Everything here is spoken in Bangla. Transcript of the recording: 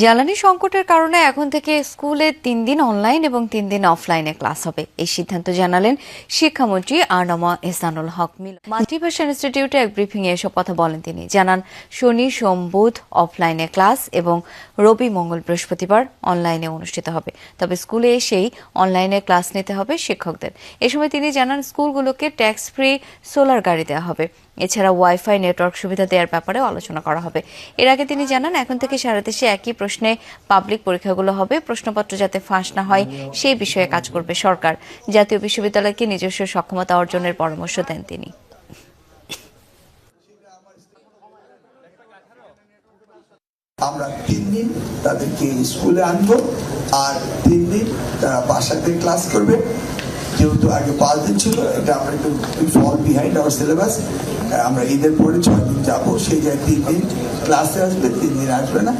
জ্বালানি সংকটের কারণে এখন থেকে স্কুলে 3 দিন অনলাইন এবং 3 দিন অফলাইনে ক্লাস হবে। এই সিদ্ধান্ত জানালেন শিক্ষামন্ত্রী আরনামা এহসানুল হক মিলন। মাতৃভাষা ইনস্টিটিউটে এক ব্রিফিংয়ে এসব কথা বলেন তিনি। জানান, শনি সোম বুধ অফলাইনে ক্লাস এবং রবি মঙ্গল বৃহস্পতিবার অনলাইনে অনুষ্ঠিত হবে। তবে স্কুলে এসেই অনলাইনে ক্লাস নিতে হবে শিক্ষকদের। এ সময় তিনি জানান, স্কুলগুলোকে ট্যাক্স ফ্রি সোলার গাড়ি দেওয়া হবে। এছাড়া ওয়াইফাই নেটওয়ার্ক সুবিধা দেওয়ার ব্যাপারেও আলোচনা করা হবে। এর আগে তিনি জানান, এখন থেকে সারা দেশে একই প্রশ্নে পাবলিক পরীক্ষাগুলো হবে। প্রশ্নপত্র যাতে ফাঁস না হয় সেই বিষয়ে কাজ করবে সরকার। জাতীয় বিশ্ববিদ্যালয়কে নিজস্ব সক্ষমতা অর্জনের পরামর্শ দেন তিনি। আমরা 3 দিন তাদেরকে স্কুলে আনবো আর 3 দিন তারা বাসাতে ক্লাস করবে। যেহেতু আগে 5 দিন ছিল, এটা আমরা একটু ফল বিহাইন্ড আওয়ার সিলেবাস। আমরা ঈদের পরে 6 দিন যাবো, সেই জায়গায় 3 দিন ক্লাসে আসবে, 3 দিন আসবে না।